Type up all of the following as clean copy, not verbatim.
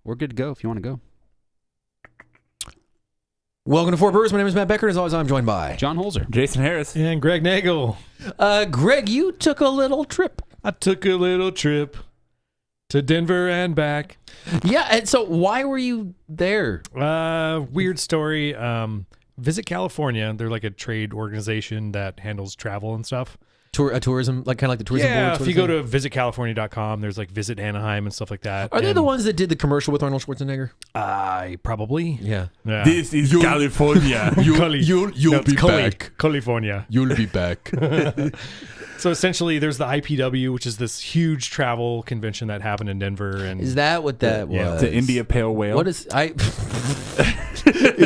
we're good to go if you want to go. Welcome to Four Brewers. My name is Matt Becker. As always, I'm joined by John Holzer. Jason Harris. And Greg Nagel. Greg, you took a little trip. I took a little trip to Denver and back. Yeah, and so why were you there? Weird story. Visit California. They're like a trade organization that handles travel and stuff. Tourism, like kind of like the tourism board. Yeah, if you go to visitcalifornia.com, there's like Visit Anaheim and stuff like that. Are they the ones that did the commercial with Arnold Schwarzenegger? Probably. Yeah. This is California. You'll be back. California. You'll be back. So essentially, there's the IPW, which is this huge travel convention that happened in Denver. And is that what that was? The India Pale Whale. What is Wow.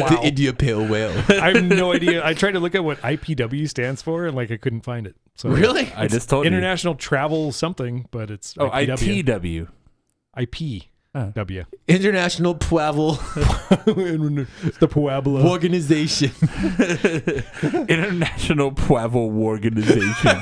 the India Pale Whale? I have no idea. I tried to look at what IPW stands for, and like I couldn't find it. So really? I just told International Travel something, but it's IPW. IPW. International Travel The Pueblo Organization. International Travel Organization.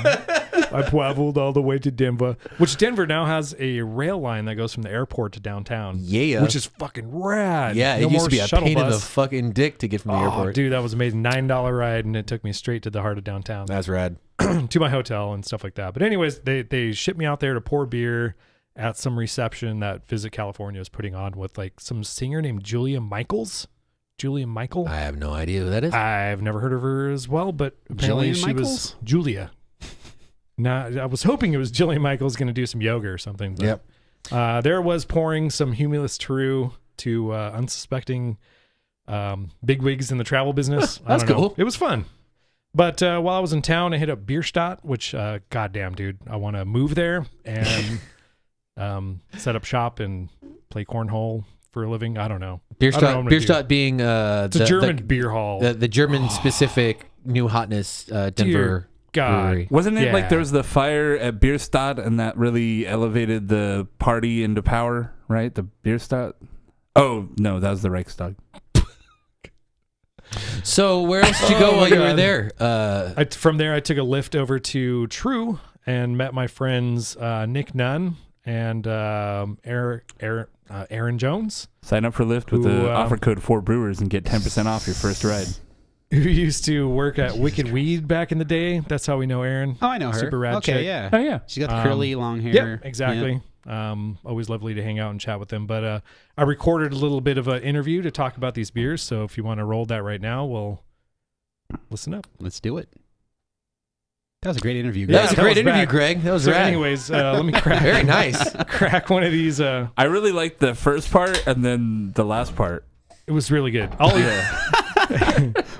I traveled all the way to Denver, which Denver now has a rail line that goes from the airport to downtown. Yeah. Which is fucking rad. Yeah, No it used to more be a shuttle pain in the bus. fucking dick to get from the airport. Dude, that was amazing. $9 ride, and it took me straight to the heart of downtown. That's rad. To my hotel and stuff like that. But anyways, they shipped me out there to pour beer at some reception that Visit California is putting on with like some singer named Julia Michaels. Julia Michael. I have no idea who that is. I've never heard of her as well, but apparently Jillian she Michaels? was Julia. Nah, I was hoping it was Jillian Michaels going to do some yoga or something. But, Yep. there was pouring some Humulus Trve to unsuspecting bigwigs in the travel business. That's I don't know. cool. It was fun. But while I was in town, I hit up Bierstadt, which, goddamn, dude, I want to move there and set up shop and play cornhole for a living. I don't know. Bierstadt being It's a German beer hall. the German specific new hotness Denver Dear God. brewery. Wasn't it Yeah. like there was the fire at Bierstadt and that really elevated the party into power, right? The Bierstadt? Oh, no, that was the Reichstag. So where else did you go while you were there? From there, I took a lift over to True and met my friends Nick Nunn and Aaron Jones, Sign up for Lyft with the offer code 4Brewers and get 10% off your first ride. who used to work at Wicked Weed back in the day. That's how we know Aaron. Oh, I know her. Super rad okay, chick. yeah. Oh, yeah. She's got the curly long hair. Yep, exactly. Always lovely to hang out and chat with them. But I recorded a little bit of an interview to talk about these beers. So if you want to roll that right now, we'll listen up. Let's do it. That was a great interview. That was a that great was interview, back. Greg. That was So rad. anyways, let me crack. Very nice. Crack one of these. I really liked the first part and then the last part. It was really good.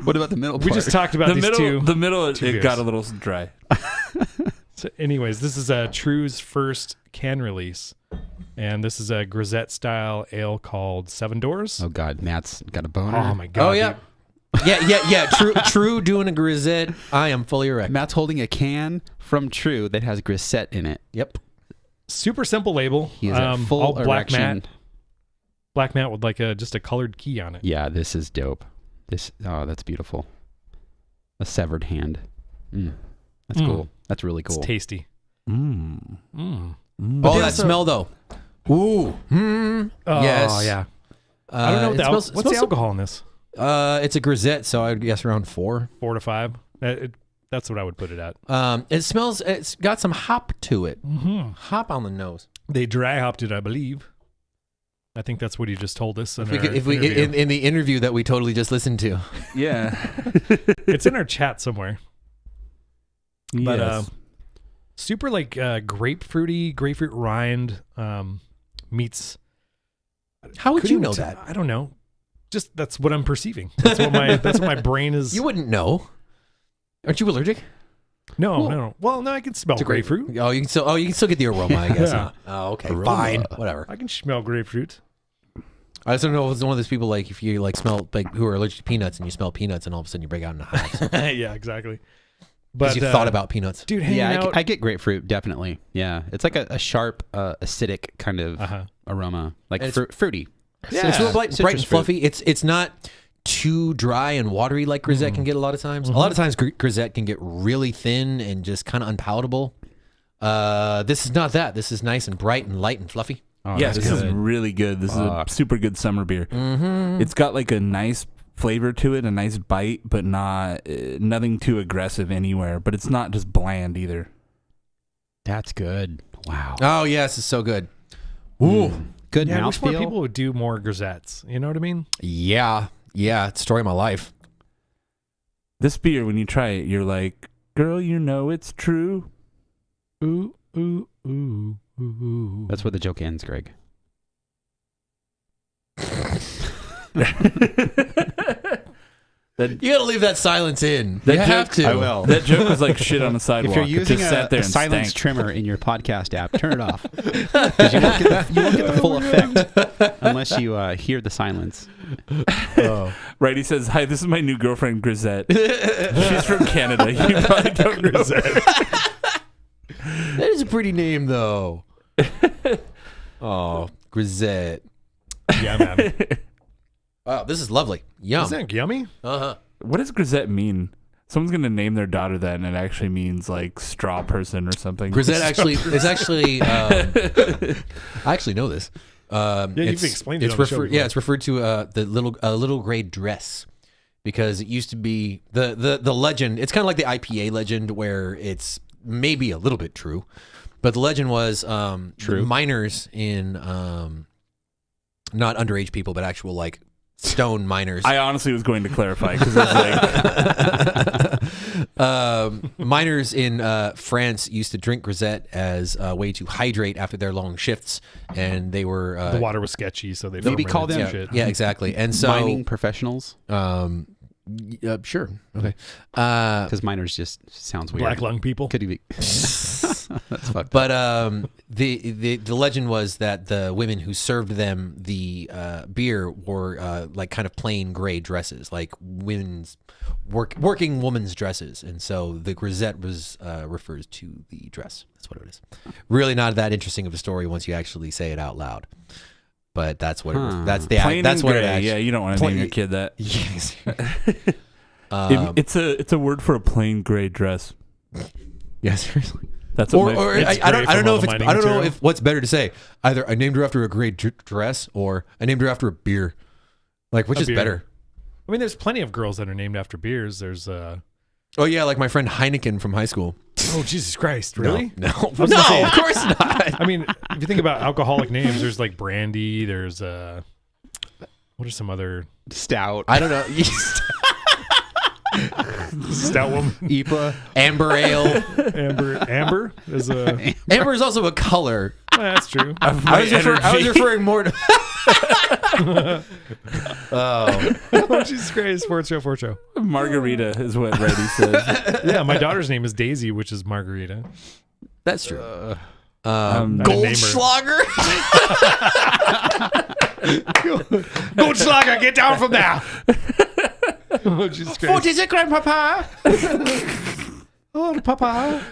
What about the middle part? We just talked about these two. The middle, two it beers. got a little dry. So anyways, this is True's first can release. And this is a grisette style ale called Seven Doors. Oh, God. Matt's got a boner. Oh my God. Oh yeah. Yeah. True doing a grisette. I am fully erect. Matt's holding a can from True that has grisette in it. Yep. Super simple label. He is at full all black erection. matte. Black matte with like just a colored key on it. Yeah, this is dope. That's beautiful. A severed hand. That's cool. That's really cool. It's tasty. Mm. Mm. Mm. Oh, yeah, that so- smell though. Ooh. Oh, Yes. yeah. I don't know it what smells- what's the alcohol in this? It's a grisette, so I would guess around 4. 4 to 5. That's what I would put it at. It smells. It's got some hop to it. Mm-hmm. Hop on the nose. They dry hopped it, I believe. I think that's what he just told us. If we in the interview that we totally just listened to. Yeah. It's in our chat somewhere. But Yes. super like grapefruit rind meets. How would you know couldn't- that? I don't know. Just that's what I'm perceiving. That's what my brain is. You wouldn't know. Aren't you allergic? No. Well, no, I can smell grapefruit. Oh, you can still get the aroma, I guess. Yeah. Oh, okay, Aroma. fine, whatever. I can smell grapefruit. I just don't know if it's one of those people like if you like smell like who are allergic to peanuts and you smell peanuts and all of a sudden you break out into hives Yeah, exactly. because But you thought about peanuts. dude, hanging Yeah, out. I get grapefruit, definitely. Yeah. It's like a sharp, acidic kind of aroma. Like And it's- fruity. Yeah. It's real bright Citrus and fruit. fluffy. It's not too dry and watery like grisette can get a lot of times. A lot of times grisette can get really thin and just kind of unpalatable. This is not that. This is nice and bright and light and fluffy. Oh, Yeah, that's this is good. really good. This is a super good summer beer. Mm-hmm. It's got like a nice flavor to it, a nice bite, but nothing too aggressive anywhere. But it's not just bland either. That's good. Wow. Oh, yes, it's so good. Ooh. Good Yeah, I wish more mouthfeel. people would do more grisettes. You know what I mean? Yeah. Yeah, it's the story of my life. This beer, when you try it, you're like, girl, you know it's true. Ooh, ooh, ooh, ooh, ooh. That's where the joke ends, Greg. You gotta leave that silence in. That You joke- have to. I will. That joke was like shit on the sidewalk. If you're It using just sat there a and silence stank. trimmer in your podcast app, turn it off. Because you won't get the full effect unless you hear the silence. Oh. Right, he says, hi, this is my new girlfriend, Grisette. She's from Canada. You probably don't know. That is a pretty name, though. Oh, Grisette. Yeah, man. Wow, this is lovely. Yum. Isn't that yummy? Uh-huh. What does Grisette mean? Someone's going to name their daughter that, and it actually means like straw person or something. Grisette actually is actually. I actually know this. you've explained it on the show before. Yeah, it's referred to the little gray dress, because it used to be the legend. It's kind of like the IPA legend, where it's maybe a little bit true, but the legend was True. miners in not underage people, but actual like stone miners. I honestly was going to clarify because it's like Miners in France used to drink grisette as a way to hydrate after their long shifts, and they were The water was sketchy, so they Maybe fermented call them- some yeah, shit. yeah, exactly. And so Mining professionals. sure, okay. Because miners just sounds weird. Black lung people. Could he be? That's fucked up. But the legend was that the women who served them the beer wore like kind of plain gray dresses, like women's working women's dresses, and so the grisette was refers to the dress. That's what it is. Really not that interesting of a story once you actually say it out loud. But that's what it was. That's the plain that's and what gray. it actually. Yeah, you don't want to name your kid that. Yes. It's a word for a plain gray dress. Yeah, seriously. That's what Or my, I don't know if it's, mining I don't know material. if what's better to say. Either I named her after a great dress, or I named her after a beer. Like, which A is beer. better? I mean, there's plenty of girls that are named after beers. There's Oh yeah, like my friend Heineken from high school. oh Jesus Christ, really? No, was gonna say- of course not. I mean, if you think about alcoholic names, there's like Brandy. There's what are some other Stout. I don't know. stout woman? IPA. Amber ale. Amber is a. Amber is also a color. That's true. I was referring more to. Oh, Oh Jesus Christ! Sports show. margarita is what Reddy says. Yeah, my daughter's name is Daisy, which is Margarita. that's true. I didn't name her. Goldschlager. Goldschlager, get down from there! Oh Jesus Christ! What is it, Grandpapa? Oh, Papa,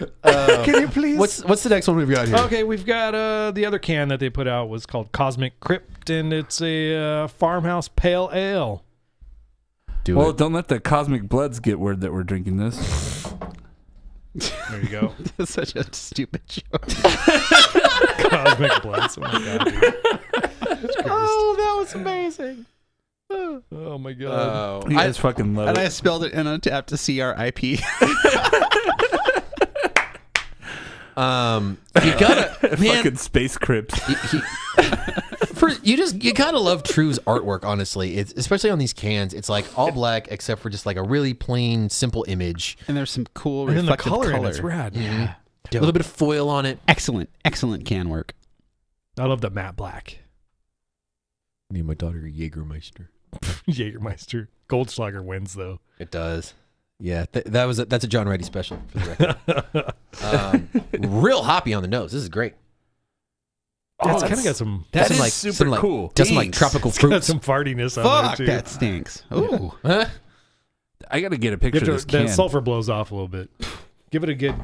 can you please? What's the next one we've got here? Okay, we've got the other can that they put out was called Cosmic Crypt, and it's a farmhouse pale ale. Do Well, it. don't let the cosmic bloods get word that we're drinking this. There you go. That's such a stupid joke. Cosmic Bloods. Oh my god, dude. Oh, that was amazing. Oh my god. Oh, You guys fucking love And I it. spelled it in Untapped to CRIP. you gotta, man. Fucking space crypts. You gotta love Trve's artwork. Honestly, it's especially on these cans. It's like all black except for just like a really plain, simple image. And there's some cool And then the reflective color, color. in it's rad. Yeah. A little bit of foil on it. Excellent can work. I love the matte black. Name my daughter Jägermeister. Jägermeister. Goldschlager wins though. It does. Yeah, that's a John Reddy special for the record. Real hoppy on the nose. This is great. It's Oh, kind of got some. That some is like super some like, cool. Does some like Thanks. tropical It's got fruits. some fartiness on Fuck, there too. that stinks. Ooh. Huh? I got to get a You picture have of to- this can. that sulfur blows off a little bit. Give it a good.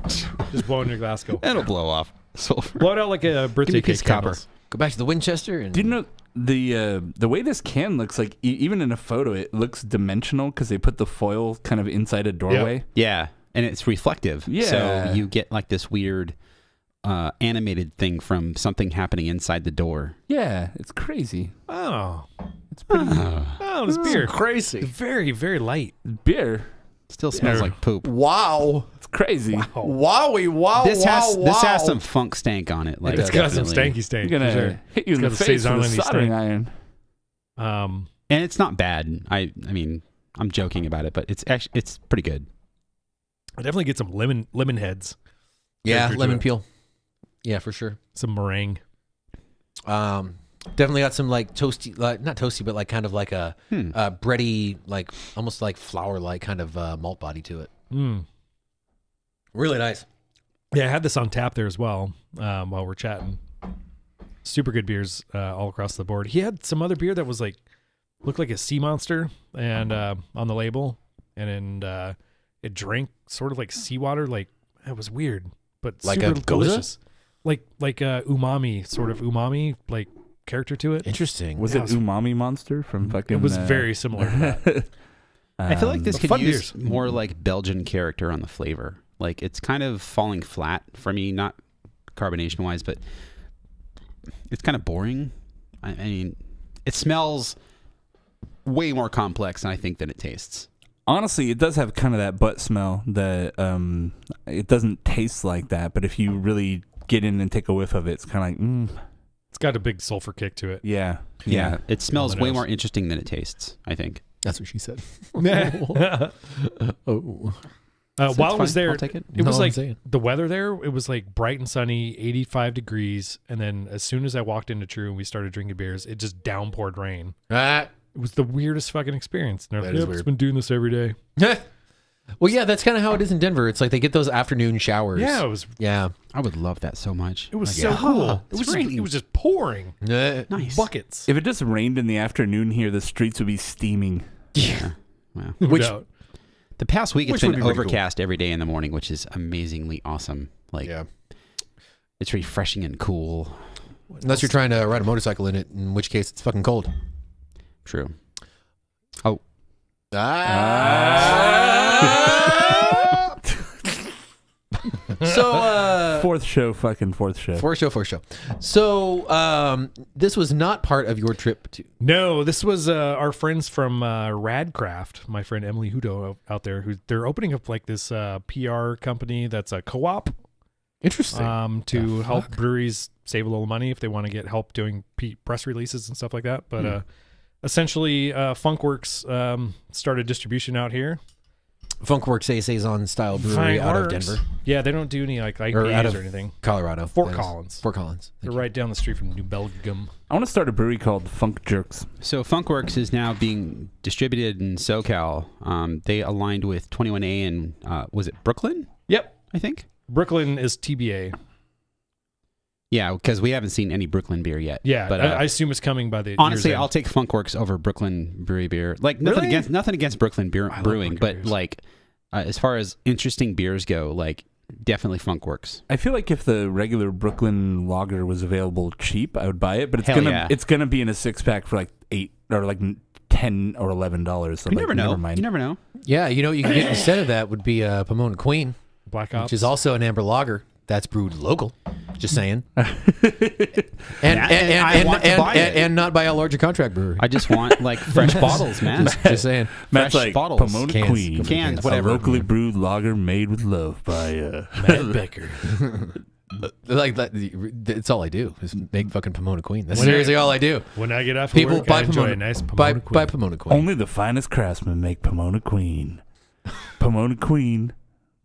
Just blow in your glass. Go. That'll blow off. Sulfur. Blow it out like a birthday Give me a cake. piece of copper. candles. Go back to the Winchester and Do you know the way this can looks like? Even in a photo, it looks dimensional because they put the foil kind of inside a doorway. Yeah, and it's reflective. Yeah. So you get like this weird animated thing from something happening inside the door. Yeah, it's crazy. Oh, It's pretty oh, this beer. Crazy. Very, very light. beer. Still smells Yeah. like poop. Wow. It's crazy. Wowie, wow, This has wow, this has wow. some funk stank on it. Like It's got some definitely. stanky stank. I'm gonna for sure. hit you in It's the got face with a Saison-y soldering stank. iron. And it's not bad. I mean, I'm joking about it, but it's actually pretty good. I definitely get some lemon heads, Yeah, character to lemon it. peel. Yeah, for sure. some meringue. Definitely got some like toasty, like not toasty, but like kind of like a bready, like almost like flour-like kind of malt body to it. Mm. Really nice. Yeah, I had this on tap there as well while we're chatting. Super good beers all across the board. He had some other beer that was like looked like a sea monster and on the label, and it drank sort of like seawater. Like it was weird, but Like super a goza? delicious. Like umami, sort of umami like character to it. Interesting. Was Yeah, it it was- Umami Monster from fucking? It was very similar to that. I feel like this but could fun use beers. more like Belgian character on the flavor. Like it's kind of falling flat for me, not carbonation wise, but it's kind of boring. I mean, it smells way more complex, I think, than it tastes. Honestly, it does have kind of that butt smell that it doesn't taste like that, but if you really get in and take a whiff of it, it's kind of like, It's got a big sulfur kick to it. yeah. Yeah, it smells On the way nose. more interesting than it tastes, I think. That's what she said. Oh. So While I it's was fine. there, I'll take it. it was No, I'm like saying. the weather there. It was like bright and sunny, 85 degrees, and then as soon as I walked into True and we started drinking beers, it just downpoured rain. Ah. It was the weirdest fucking experience. And they're That like, is "Yep, it's weird. been doing this every day." Well, yeah, that's kind of how it is in Denver. It's like they get those afternoon showers. Yeah, it was. Yeah. I would love that so much. It was Like, so yeah. cool. It It's was, just, raining. it was just pouring Nice. buckets. If it just rained in the afternoon here, the streets would be steaming. Yeah. Wow. No Which- doubt. The past week, it's Which would been be pretty cool. overcast every day in the morning, which is amazingly awesome. Like, Yeah. it's refreshing and cool. Unless you're trying to ride a motorcycle in it, in which case it's fucking cold. True. So, Fourth show. for sure. So, this was not part of your trip to. No, this was our friends from Rad Craft, my friend Emily Hudo out there, who they're opening up like this PR company that's a co-op Interesting. to help breweries save a little money if they want to get help doing press releases and stuff like that. But essentially, Funkwerks started distribution out here. Funkwerks a Saison style brewery out of Funkwerks. Denver, Yeah, they don't do any like IPAs Or out of or anything. Colorado. Fort That is- Collins. Fort Collins. They're right down the street from New Belgium. I want to start a brewery called Funk Jerks. So Funkwerks is now being distributed in SoCal. They aligned with 21A and was it Brooklyn? Yep. I think. Brooklyn is TBA. Yeah, because we haven't seen any Brooklyn beer yet. Yeah, but I assume it's coming by the honestly, year's end. I'll take Funkwerks over Brooklyn Brewery beer. Like nothing Really? against Brooklyn beer, I love brewing, Brooklyn but beers. like as far as interesting beers go, like definitely Funkwerks. I feel like if the regular Brooklyn lager was available cheap, I would buy it. But it's Hell gonna be in a 6-pack for like $8 or like $10 or $11. So You like, never know. Never mind. You never know. Yeah, you know what you can get instead of that would be Pomona Queen, Black Ops. which is also an amber lager that's brewed local. Just saying. I want to buy it. and not by a larger contract brewery. I just want like fresh bottles, man. Just saying. Matt's fresh like bottles. Pomona Cans. Queen, Cans, whatever. a locally brewed lager made with love by Matt Becker. Like that, it's all I do is make fucking Pomona Queen. That's When I- seriously all I do. When I get off of People work, buy I enjoy Pomona, a nice Pomona buy Queen. Pomona Queen. Only the finest craftsmen make Pomona Queen. Pomona Queen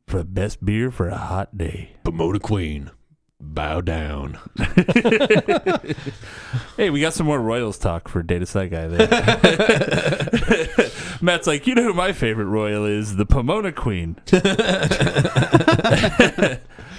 for the best beer for a hot day. Pomona Queen. Bow down. Hey, we got some more Royals talk for Data Sci Guy there. Matt's like, you know who my favorite Royal is? The Pomona Queen.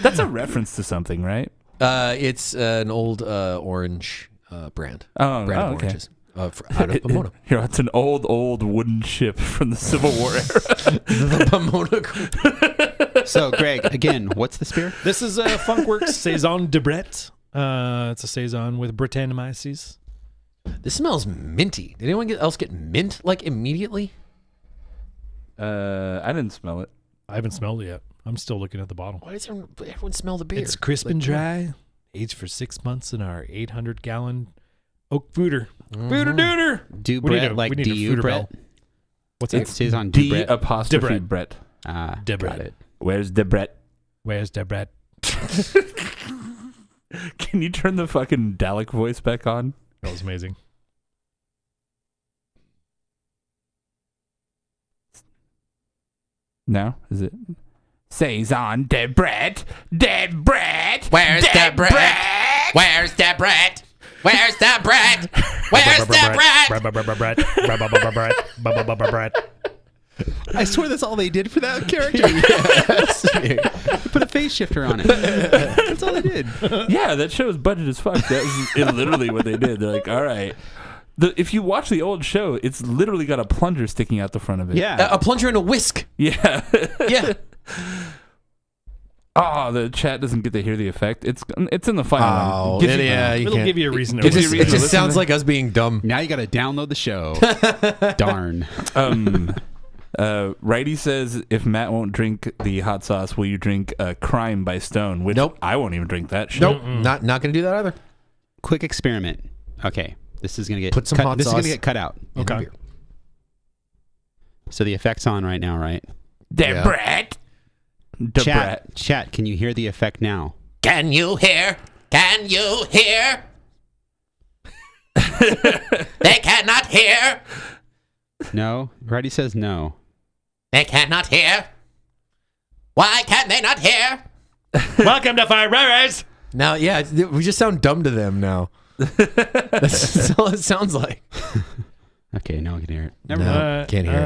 That's a reference to something, right? It's an old orange brand. Oh, Brand of okay. oranges. Out of Pomona. Here, it's an old wooden ship from the Civil War era. The Pomona Queen. So, Greg, again, what's this beer? This is a Funkwerks Saison de Brett. It's a Saison with Brettanomyces. This smells minty. Did anyone else get mint like immediately? I didn't smell it. I haven't smelled it yet. I'm still looking at the bottle. Why does everyone smell the beer? It's crisp and dry, aged for 6 months in our 800-gallon oak fooder. Fooder dooder. Do We need Brett a- like we need a do you Fooder Brett? bell. What's It that? says on do D Brett. apostrophe Debrett. Brett. Got Debrett. it. Where's the Brett? Where's the bread? Can you turn the fucking Dalek voice back on? That was amazing. No, is it? Saison de Brett, de Brett. Where's the bread? Where's the bread? Where's the bread? Where's the bread? I swear that's all they did for that character. Put a face shifter on it. That's all they did. Yeah, that show was budget as fuck. That was literally what they did. They're like, all right. If you watch the old show, it's literally got a plunger sticking out the front of it. Yeah. A plunger and a whisk. Yeah. Yeah. Oh, the chat doesn't get to hear the effect. It's in the final Oh, one. Gives you- yeah. You It'll can't. give you a reason It to gives you just, a it reason to just listen sounds to- like us being dumb. Now you got to download the show. Darn. Righty says, if Matt won't drink the hot sauce, will you drink Crime by Stone? Which Nope. I won't even drink that shit. Nope. Not going to do that either. Quick experiment. Okay. This is gonna get Put some cut, hot This sauce is gonna get cut out. in the Okay. beer. So the effect's on right now, right? De Brett. De Brett. Chat. Can you hear the effect now? Can you hear? Can you hear? They cannot hear. No. Righty says no. They cannot hear. Why can they not hear? Welcome to Fire Brewers. Now, yeah, we just sound dumb to them now. That's all it sounds like. Okay, now I can hear it. Never No. mind. Can't hear it.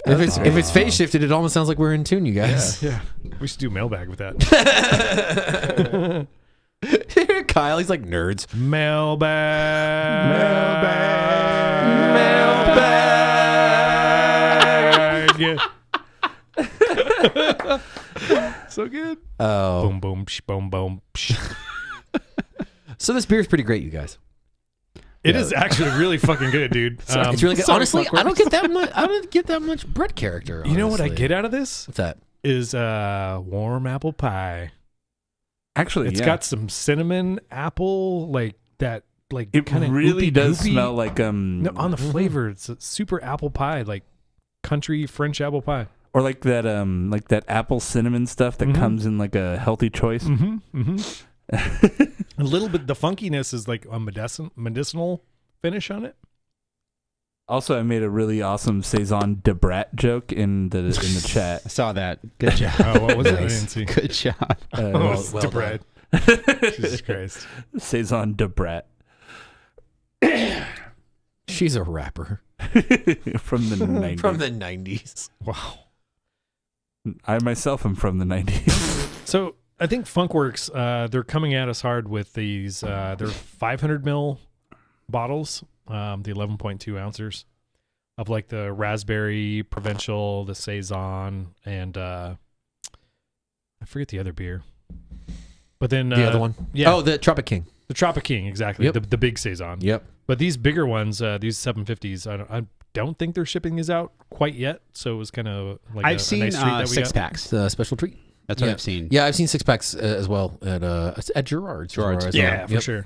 If it's phase shifted, it almost sounds like we're in tune, you guys. Yeah. We should do mailbag with that. Kyle, he's like nerds. Mailbag. So good. Oh, Boom, boom, psh, boom, boom. Psh. so this beer is pretty great, you guys. It is actually really fucking good, dude. It's really good. sorry, Honestly, Funkwerks. I don't get that much. I don't get that much Brett character. You know what I honestly. get out of this? What's that? Is warm apple pie. Actually, It's yeah. got some cinnamon apple, like that, like It kind of really does smell like No, on the flavor, it's a super apple pie, like country French apple pie. or like that apple cinnamon stuff that comes in like a healthy choice. A little bit. The funkiness is like a medicinal finish on it. Also, I made a really awesome Saison de Brat joke in the chat. I saw that. Good job. Oh, what was it? I Nice. didn't see. Good job. Oh, well the done. bread. Jesus Christ. Saison de Brat She's a rapper from the 90s. from the 90s. Wow. I myself am from the 90s. So I think Funkwerks, they're coming at us hard with these. They're 500 ml bottles, the 11.2 ounces of like the raspberry Provincial, the Saison, and I forget the other beer. But then The other one? yeah. Oh, the Tropic King. The Tropic King, exactly. Yep. The big Saison. Yep. But these bigger ones, these 750s, I don't think they're shipping these out quite yet. So it was kind of like I've a seen nice treat that we six got. packs. It's a special treat. That's what Yeah. I've seen. Yeah, I've seen 6-packs as well at Gerard's. Gerard's. as Yeah, well. for Yep. sure.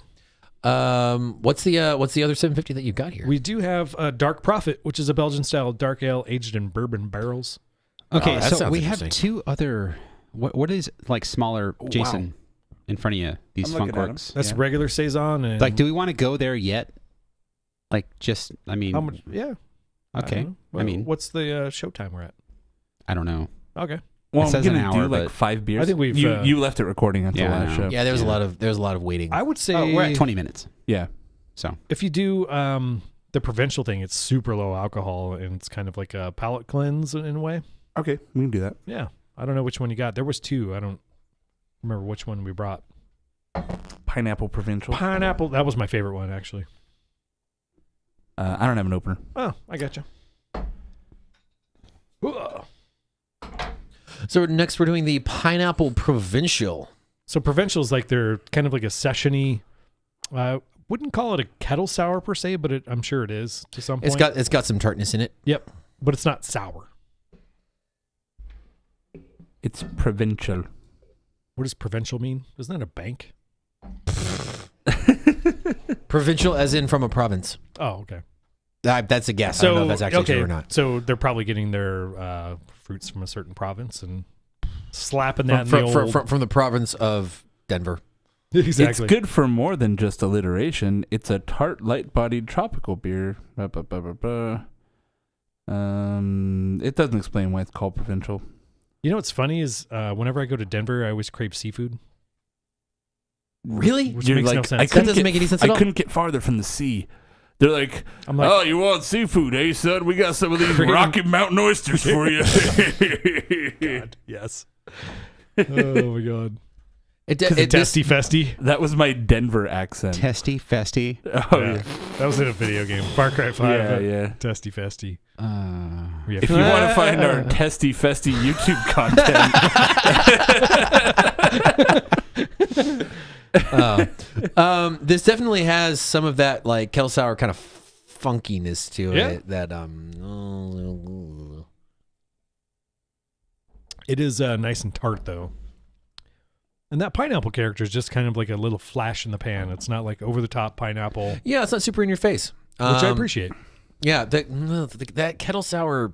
What's the other 750 that you've got here? We do have Dark Prophet, which is a Belgian style dark ale aged in bourbon barrels. Okay, Oh, that so sounds we have interesting. two other. What is like smaller, Jason, in front of you? These I'm looking at 'em. Funkwerks. That's Yeah. regular Saison. And Like, do we want to go there yet? Like, just I mean, how much? Yeah. okay. don't know. I mean, what's the show time we're at? I don't know. Okay. Well, It says I'm an gonna hour, do like but 5 beers. I think we've, you left it recording until Yeah, I last know. show. Yeah, there's a lot of waiting. I would say Oh, we're at 20 minutes. Yeah. So if you do the Provincial thing, it's super low alcohol and it's kind of like a palate cleanse in a way. Okay, we can do that. Yeah. I don't know which one you got. There was two. I don't remember which one we brought. Pineapple Provincial. Pineapple. That was my favorite one, actually. I don't have an opener. Oh, I got you. So next we're doing the Pineapple Provincial. So Provincial's like they're kind of like a session-y. Wouldn't call it a kettle sour per se, but I'm sure it is to some point. It's got some tartness in it. Yep, but it's not sour. It's Provincial. What does Provincial mean? Isn't that a bank? Provincial, as in from a province. Oh, okay. That's a guess. I don't know if that's actually true or not. So they're probably getting their fruits from a certain province and slapping that in the old... from the province of Denver. Exactly. It's good for more than just alliteration. It's a tart, light-bodied tropical beer. It doesn't explain why it's called Provincial. You know what's funny is whenever I go to Denver, I always crave seafood. Really? Which makes no sense. That doesn't make any sense at all. I couldn't get farther from the sea. They're like, I'm like, oh, you want seafood, eh, son? We got some of these Rocky Mountain oysters for you. God, yes. Oh, my God. Testy festy. That was my Denver accent. Testy festy. Oh, yeah. That was in a video game. Far Cry 5. Yeah. Testy festy. If you want to find our testy festy YouTube content, this definitely has some of that like Kettle Sour kind of funkiness to it. That it is nice and tart though. And that pineapple character is just kind of like a little flash in the pan. It's not like over the top pineapple. Yeah, it's not super in your face, which I appreciate. Yeah, that Kettle Sour.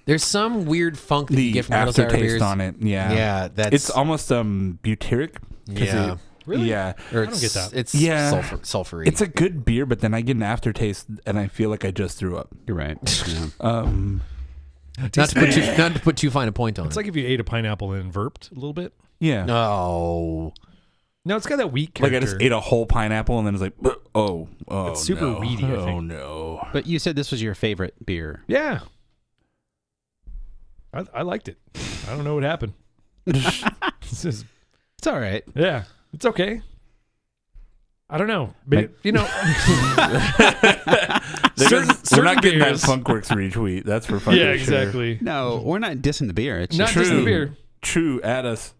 There's some weird funk that you get from Kettle Sour aftertaste beers on it. Yeah, it's almost butyric. Yeah, really? Yeah, or I don't get that. It's sulfury. It's a good beer, but then I get an aftertaste, and I feel like I just threw up. You're right. Yeah. Not to put too fine a point on it. It's like if you ate a pineapple and burped a little bit. Yeah. No, it's got that weak character. Like I just ate a whole pineapple, and then it's like, oh, it's super weedy. I think. Oh no! But you said this was your favorite beer. Yeah. I liked it. I don't know what happened. It's all right. Yeah, it's okay. I don't know. But, we're not getting that Funkwerks retweet. That's for fucking Yeah, exactly. Sure. No, we're not dissing the beer. It's not just dissing the beer. True, at us.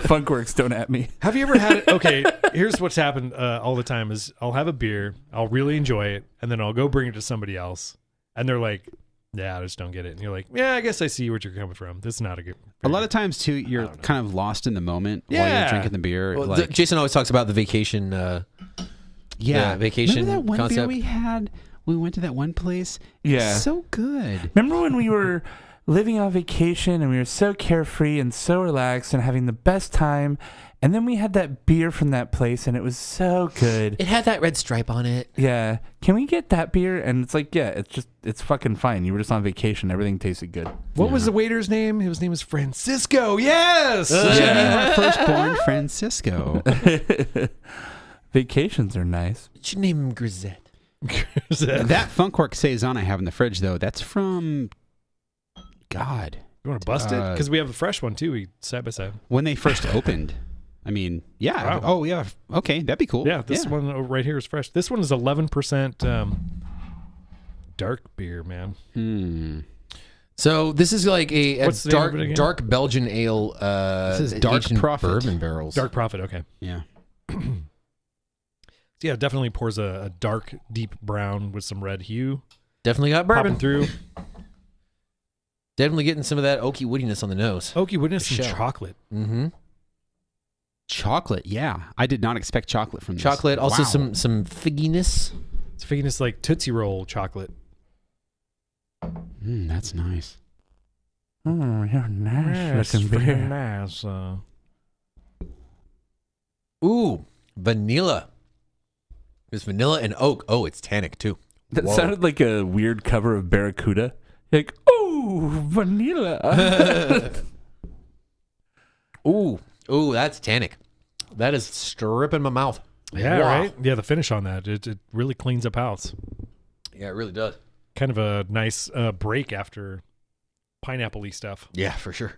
Funkwerks, don't at me. Have you ever had it? Okay, here's what's happened all the time is I'll have a beer, I'll really enjoy it, and then I'll go bring it to somebody else, and they're like, yeah, I just don't get it. And you're like, yeah, I guess I see where you're coming from. This is not a good beer. A lot of times, too, you're kind of lost in the moment while you're drinking the beer. Well, Jason always talks about the vacation vacation Remember that one concept? beer we had? We went to that one place. Yeah. So good. Remember when we were living on vacation and we were so carefree and so relaxed and having the best time, and then we had that beer from that place and it was so good. It had that red stripe on it. Yeah. Can we get that beer? And it's like, yeah, it's fucking fine. You were just on vacation. Everything tasted good. What was the waiter's name? His name was Francisco. Yes. Our firstborn, Francisco. Vacations are nice. You should name him Grisette. That Funkwerk Saison I have in the fridge, though, that's from... God. You want to bust it? Because we have the fresh one, too. We side by side. When they first opened. I mean, yeah. Wow. Oh, yeah. Okay, that'd be cool. Yeah, this one right here is fresh. This one is 11% dark beer, man. So this is like a What's the name of it again? dark Belgian ale. This is Dark aged in Prophet. bourbon barrels. Dark Prophet, okay. Yeah. Yeah, definitely pours a dark, deep brown with some red hue. Definitely got bourbon Popping through. Definitely getting some of that oaky woodiness on the nose. Oaky woodness and Shell. chocolate. Mm-hmm. Chocolate, yeah. I did not expect chocolate from this. Chocolate, also Wow. some figginess. It's figginess like Tootsie Roll chocolate. That's nice. Oh, you're nice looking beer. Nice. Ooh, vanilla. There's vanilla and oak. Oh, it's tannic too. That Whoa. sounded like a weird cover of Barracuda. Like, ooh, vanilla. Ooh, that's tannic. That is stripping my mouth. Yeah, Wow. right? Yeah, the finish on that. It really cleans up house. Yeah, it really does. Kind of a nice break after pineapple-y stuff. Yeah, for sure.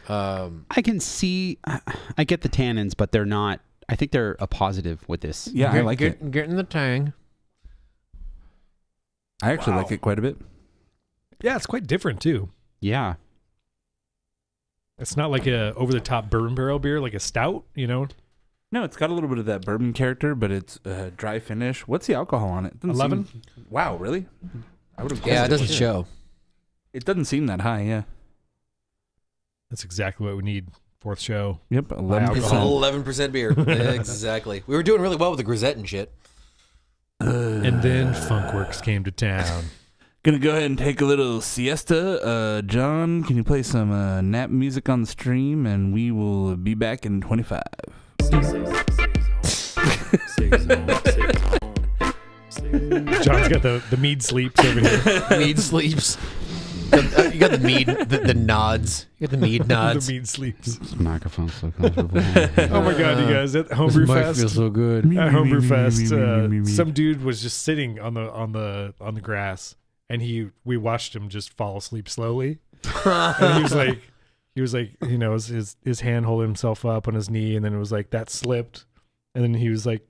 I can see, I get the tannins, but they're not, I think they're a positive with this. Yeah, I like it. Getting the tang. I actually like it quite a bit. Yeah, it's quite different, too. Yeah. It's not like a over the top bourbon barrel beer, like a stout. You know, No, it's got a little bit of that bourbon character, but it's dry finish. What's the alcohol on it? Doesn't 11. seem- Wow, really? I would have. Yeah, it doesn't show. It doesn't seem that high. Yeah. That's exactly what we need. Fourth show. Yep, 11%. 11% beer. Exactly. We were doing really well with the grisette and shit. And then Funkwerks came to town. Gonna go ahead and take a little siesta. John, can you play some nap music on the stream? And we will be back in 25. John's got the mead sleeps over here. Mead sleeps. You got the mead, the nods. You got the mead nods. The mead sleeps. This microphone's so comfortable. Oh my god, you guys! At Homebrew Fest, feels so good. at Homebrew Fest, some dude was just sitting on the grass, and we watched him just fall asleep slowly. And he was like, you know, his hand holding himself up on his knee, and then it was like that slipped, and then he was like,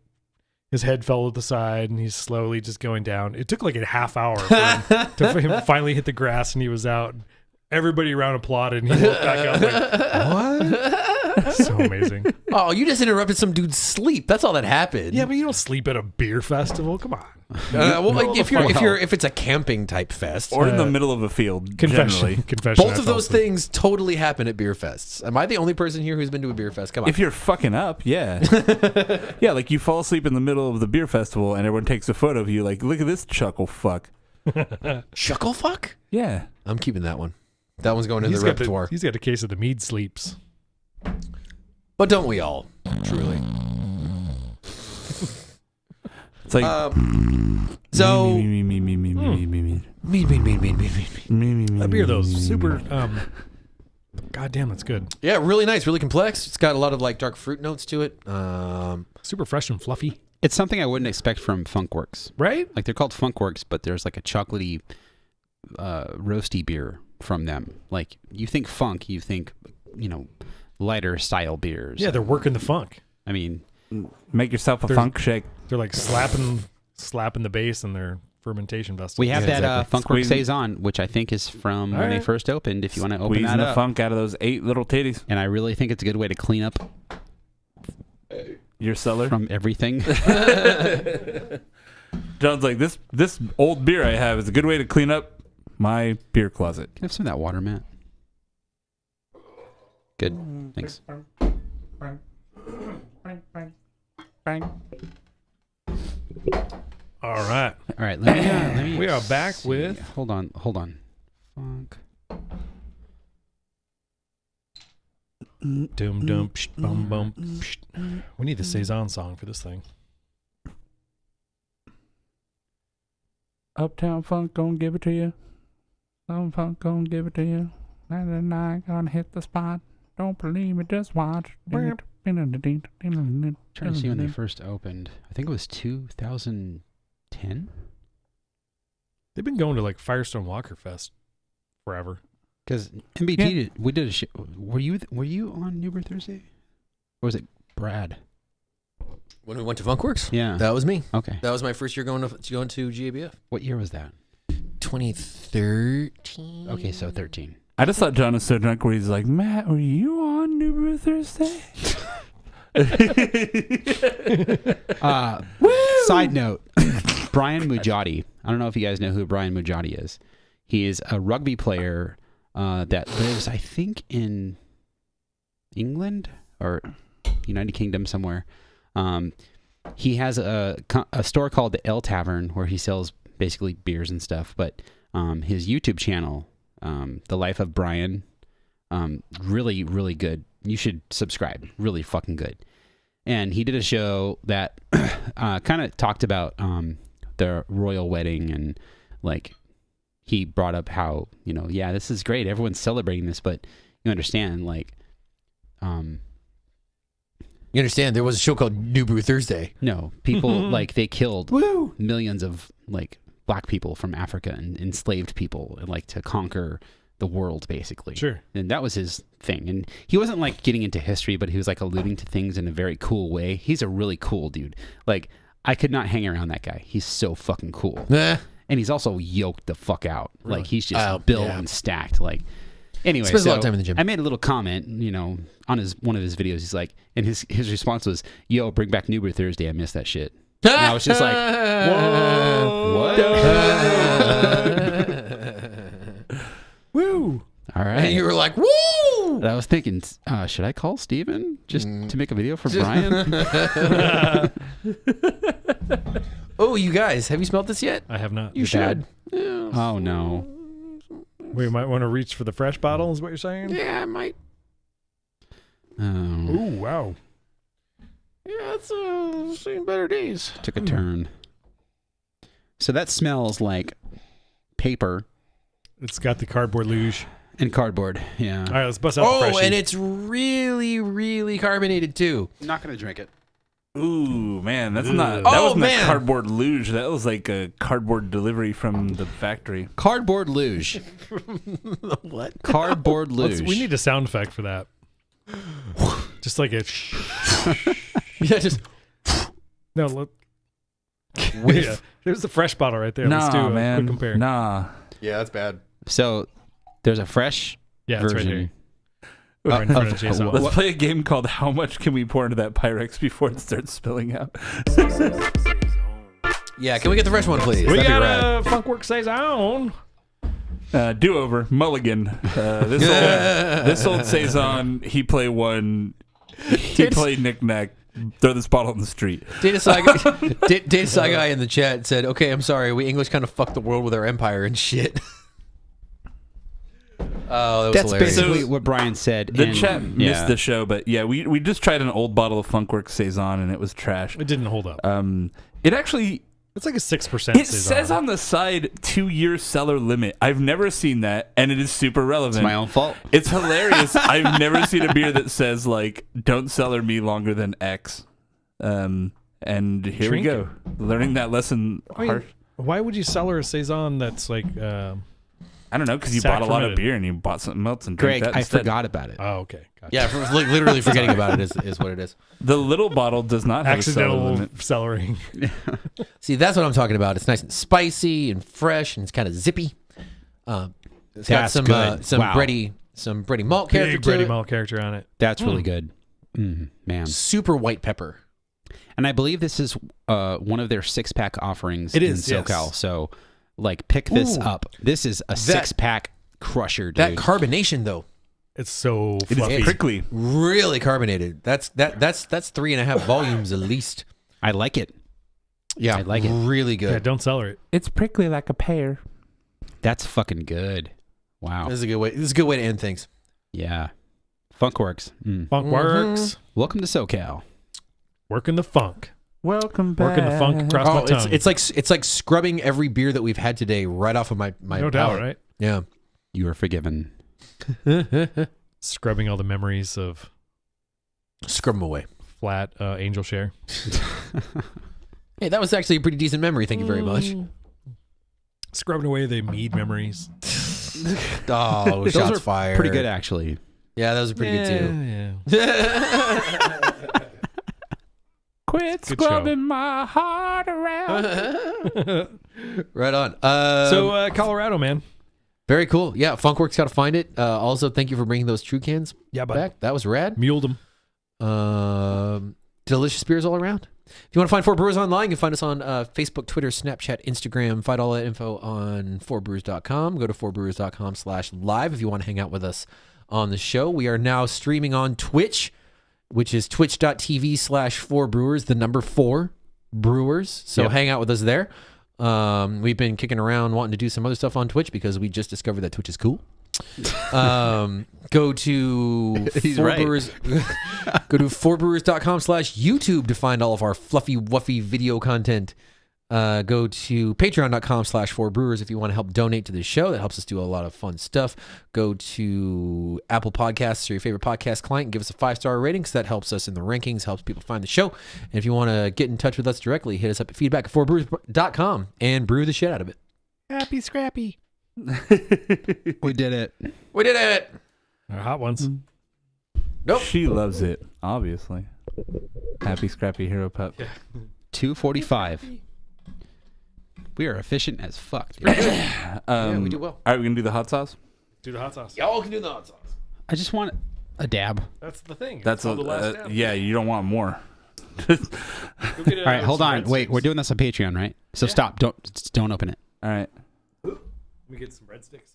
his head fell to the side, and he's slowly just going down. It took like a half hour for him finally hit the grass, and he was out. Everybody around applauded, and he woke back up like, what? So amazing. Oh, you just interrupted some dude's sleep. That's all that happened. Yeah, but you don't sleep at a beer festival. Come on. Well, like if it's a camping type fest, Or in the middle of a field. Confession. Generally. both of those things totally happen at beer fests. Am I the only person here who's been to a beer fest? Come on. If you're fucking up, yeah. Yeah, like you fall asleep in the middle of the beer festival and everyone takes a photo of you like, look at this chuckle fuck. Chuckle fuck? Yeah. I'm keeping that one. That one's going in the repertoire. He's got a case of the mead sleeps. But don't we all? Truly. It's like So me. That beer though is super. God damn, that's good. Yeah, really nice, really complex. It's got a lot of like dark fruit notes to it. Super fresh and fluffy. It's something I wouldn't expect from Funkwerks. Right? Like they're called Funkwerks, but there's like a chocolatey, roasty beer from them. Like you think funk, you think, you know, lighter style beers. Yeah, they're working the funk. I mean, Make yourself a funk shake. They're like slapping the base in their fermentation vessel. we have Yeah, that exactly. Funkwerks Squeeze- Saison, which I think is from when they right. first opened. If you want to open Squeezing that the up, funk out of those 8 little titties. and I really think it's a good way to clean up Your cellar. from everything. John's like, this old beer I have is a good way to clean up my beer closet. Can I have some of that water, Matt? Good. Thanks. All right. All right. Let me We are back see. with- Hold on. Funk. Dum dum psh, bum bum. Psh. We need the Saison song for this thing. Uptown Funk gonna give it to you. Some funk gonna give it to you. And I gonna hit the spot. Don't believe me, just watch. Trying to see when they first opened. I think it was 2010. They've been going to like Firestone Walker Fest forever. Because MBT we did a show. Were you on New Brew Thursday? Or was it Brad? When we went to Funkwerks? Yeah. That was me. Okay. That was my first year going to GABF. What year was that? 2013. Okay, so 13. I just thought John was so drunk where he's like, Matt, were you on New Brew Thursday? Side note, Brian Mujati. I don't know if you guys know who Brian Mujati is. He is a rugby player that lives, I think, in England or United Kingdom somewhere. He has a store called the L Tavern where he sells basically beers and stuff. But his YouTube channel, The Life of Brian, really, really good. You should subscribe. Really fucking good. And he did a show that kind of talked about the royal wedding, and like he brought up how, you know, yeah, this is great. Everyone's celebrating this, but you understand, like, You understand? There was a show called New Brew Thursday. no, people like they killed millions of like black people from Africa and enslaved people, and like to conquer the world basically. Sure. And that was his thing. And he wasn't like getting into history, but he was like alluding to things in a very cool way. He's a really cool dude. Like I could not hang around that guy. He's so fucking cool. And he's also yoked the fuck out. Like he's just built and stacked. Like Anyway, Spends a so lot of time in the gym. I made a little comment, on one of his videos. He's like, and his response was, "Yo, bring back New Brew Thursday. I miss that shit." And I was just like, "What?" Woo! All right. And you were like, woo! And I was thinking, should I call Steven just to make a video for Brian? Oh, you guys, have you smelled this yet? I have not. You should. Yeah. Oh no. We might want to reach for the fresh bottle, is what you're saying? Yeah, I might. Ooh, wow. Yeah, it's seen better days. Took a turn. So that smells like paper It's got the cardboard luge. and cardboard. Yeah. All right, let's bust out the Oh, freshie. and it's really, really carbonated too. I'm not gonna drink it. Ooh, man, that's Ugh. not. Oh, That wasn't man. a cardboard luge. That was like a cardboard delivery from the factory. Cardboard luge. What? Cardboard luge. We need a sound effect for that. Just like a Yeah, just no. Look. Yeah, there's the fresh bottle right there. Let's do Nah, a man. quick compare. Nah. yeah, that's bad. So there's a fresh Yeah, it's right version. here. Right in front of Jason. Let's play a game called How Much Can We Pour Into That Pyrex Before It Starts Spilling Out? Yeah, can we get the fresh one, please? We That'd be got rad. a Funkwerks Saison. Do-over, mulligan. This old Saison, he play one, he play knick-knack, throw this bottle in the street. Data Saga in the chat said, "Okay, I'm sorry. We English kind of fucked the world with our empire and shit." Oh, that was That's hilarious. basically what Brian said. The and- chat yeah. missed the show, but yeah, we just tried an old bottle of Funkwerks Saison and it was trash. It didn't hold up. It actually, It's like a 6%. it says on the side 2-year seller limit. I've never seen that, and it is super relevant. It's my own fault. It's hilarious. I've never seen a beer that says like "Don't cellar me longer than X." And here we Drink go, learning that lesson. Wait, why would you sell her a Saison that's like? I don't know, because you bought a lot of Sacramented. beer and you bought something else and drank Greg, that I instead. forgot about it. Oh, okay. Gotcha. Yeah, like literally forgetting about it is what it is. The little bottle does not have a cellar Accidental limit. cellaring. See, that's what I'm talking about. It's nice and spicy and fresh, and it's kind of zippy. It's got That's some good. some Wow. bready malt character Big to Brady it. Malt character on it. That's really good. Man. Super white pepper. And I believe this is one of their 6-pack offerings It is, in SoCal. yes. So, like, pick this Ooh. up. This is a 6-pack crusher, dude. That carbonation though, It's so It is fluffy. prickly. really carbonated. That's 3.5 volumes at least. I like it. Yeah, I like it. Really good. Yeah, don't celery it. It's prickly like a pear. That's fucking good. Wow. This is a good way. This is a good way to end things. Yeah. Funkwerks. Funkwerks. Welcome to SoCal. Working the funk. Welcome back. Working the funk across my Oh, tongue. it's like scrubbing every beer that we've had today right off of my no doubt, palate. right? Yeah. You are forgiven. Scrubbing all the memories of Scrub them away. flat angel share. Hey, that was actually a pretty decent memory. Thank you very much. Scrubbing away the mead memories. Oh, Those shots are fired. pretty good, actually. Yeah, that was pretty good too. Yeah. Quit Good scrubbing my heart around. Right on. So Colorado, man. Very cool. Yeah, Funkwerks got to find it. Also, thank you for bringing those True cans Yeah, but back. That was rad. muled them. Delicious beers all around. If you want to find Four Brewers online, you can find us on Facebook, Twitter, Snapchat, Instagram. Find all that info on fourbrewers.com. Go to fourbrewers.com/live if you want to hang out with us on the show. We are now streaming on Twitch, which is twitch.tv/4brewers, the number 4 brewers. So Yep. hang out with us there. We've been kicking around wanting to do some other stuff on Twitch because we just discovered that Twitch is cool. Go to He's Four right. Brewers. Go to fourbrewers.com/YouTube to find all of our fluffy, wuffy video content. Go to patreon.com/4brewers if you want to help donate to the show. That helps us do a lot of fun stuff. Go to Apple Podcasts or your favorite podcast client and give us a 5-star rating because that helps us in the rankings, helps people find the show. And if you want to get in touch with us directly, hit us up at feedback@4brewers.com and brew the shit out of it. Happy Scrappy. We did it. We did it! Our hot ones. Nope. She loves it, obviously. Happy Scrappy Hero Pup. 2:45. We are efficient as fuck. Dude. Yeah, we do well. All right, we going to do the hot sauce? Do the hot sauce. Y'all can do the hot sauce. I just want a dab. That's the thing. That's called the last dab. yeah. You don't want more. Go get, All right, hold some on. Red Wait, Sticks. we're doing this on Patreon, right? So stop. Don't open it. All right. Let me get some breadsticks.